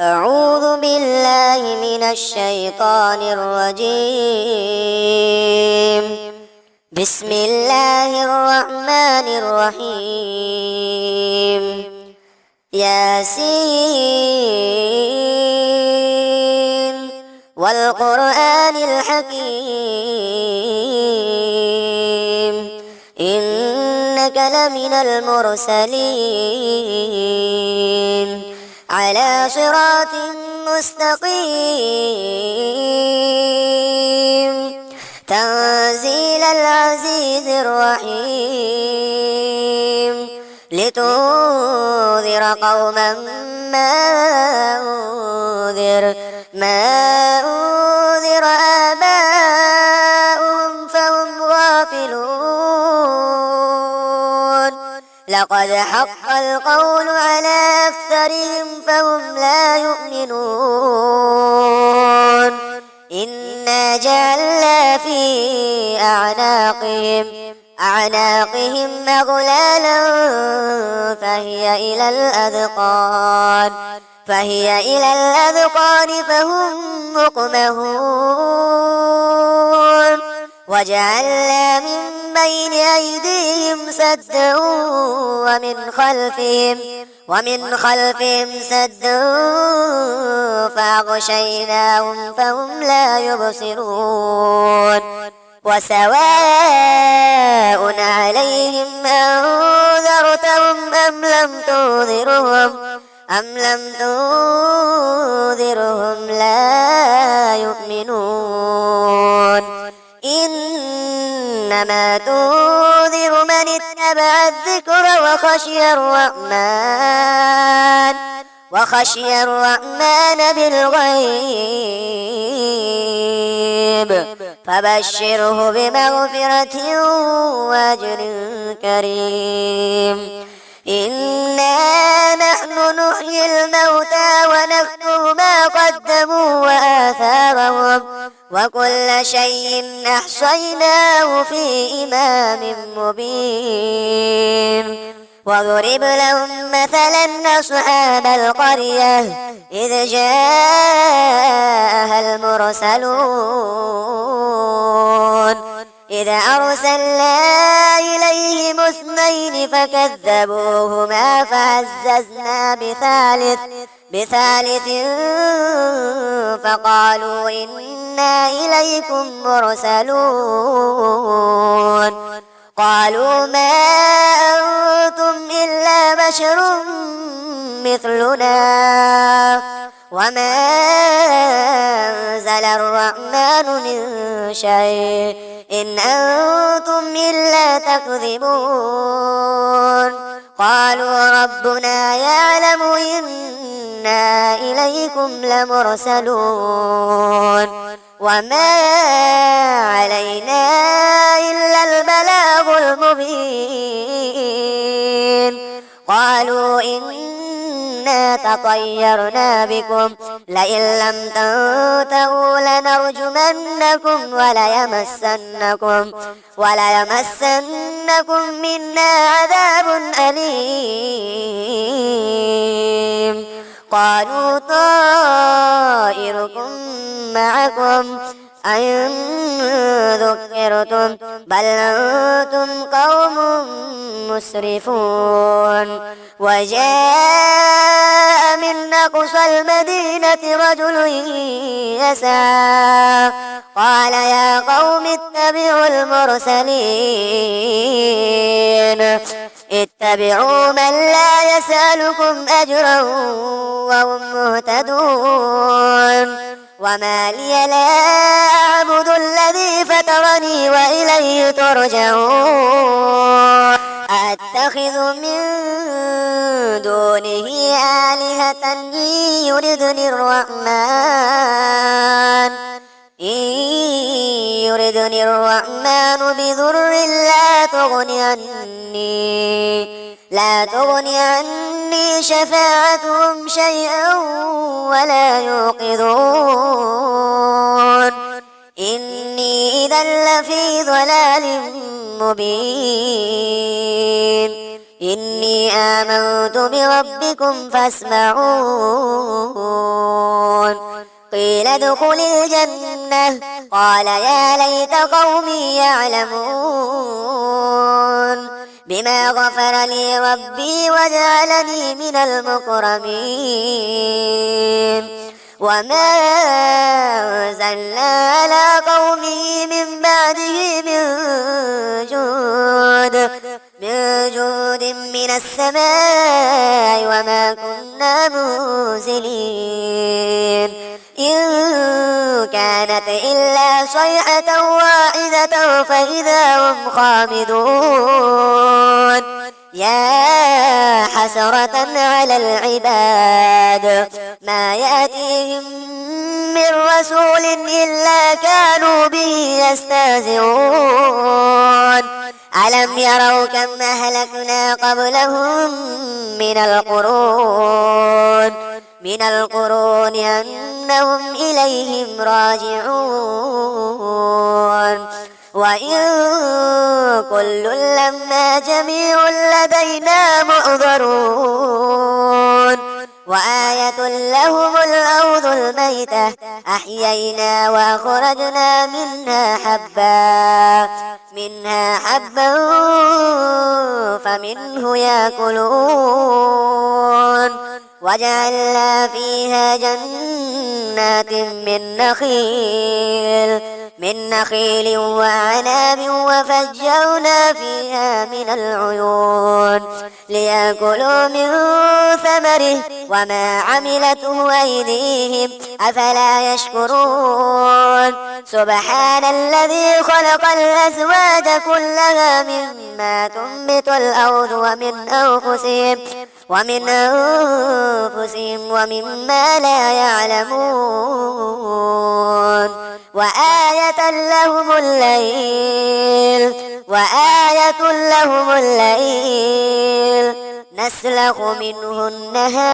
أعوذ بالله من الشيطان الرجيم. بسم الله الرحمن الرحيم. ياسين والقرآن الحكيم إنك لمن المرسلين على صراط مستقيم تنزيل العزيز الرحيم لتنذر قوما ما أنذر آباؤهم فهم غافلون لقد حق القول على أكثرهم فهم لا يؤمنون إنا جعلنا في أعناقهم أغلالا فهي إلى الأذقان فهم مقمحون وجعلنا من بين أيديهم سدا ومن خلفهم سدا فأغشيناهم فهم لا يبصرون وسواء عليهم أنذرتهم أم لم تنذرهم لا يؤمنون إنما تنذر من اتبع الذكر وخشي الرحمن بالغيب فبشره بمغفرة وأجر كريم إنا نحن نحيي الموتى ونكتب ما قدموا وآثارهم وكل شيء أحصيناه في إمام مبين واضرب لهم مثلا أصحاب القرية إذ جاءها المرسلون إذ أرسلنا إليهم 2 فكذبوهما فعززنا بثالث فقالوا إنا إليكم مرسلون قالوا ما أنتم إلا بشر مثلنا وما أنزل الرحمن من شيء إن أنتم إلا تكذبون قالوا ربنا يعلم إنا إليكم لمرسلون وما علينا إلا البلاغ المبين قالوا إنا تطيرنا بكم لئن لم تنتهوا لنرجمنكم وليمسنكم منا عذاب أليم قالوا طائركم معكم أئن ذكرتم بل أنتم قوم مسرفون وجاء من أقصى المدينة رجل يسعى قال يا قوم اتبعوا من لا يسألكم أجرا وهم مهتدون وما لي لا أعبد الذي فطرني وإليه ترجعون أتخذ من دونه آلهة إن يردني الرحمن بضر لا تغني عني شفاعتهم شيئا ولا يوقظون إني إذا لفي ضلال مبين إني آمنت بربكم فاسمعون ادخل الجنة قال يا ليت قومي يعلمون بما غفر لي ربي وجعلني من المكرمين وما أنزلنا على قومه من بعده من جود من السماء وما كنا منزلين إن كانت إلا صيحة واحدة فإذا هم خامدون يا حسرة على العباد ما يأتيهم من رسول إلا كانوا به يستهزئون ألم يروا كم أهلكنا قبلهم من القرون أنهم إليهم راجعون وإن كل لما جميع لدينا محضرون وآية لهم الأرض الميتة أحيينا وأخرجنا منها حبا فمنه يأكلون وجعلنا فيها جنات من نخيل وأعناب وفجرنا فيها من العيون ليأكلوا من ثمره وما عملته أيديهم أفلا يشكرون سبحان الذي خلق الأزواج كلها مما تنبت الأرض ومن أنفسهم ومما لا يعلمون وآية لهم الليل نسلخ منه النهار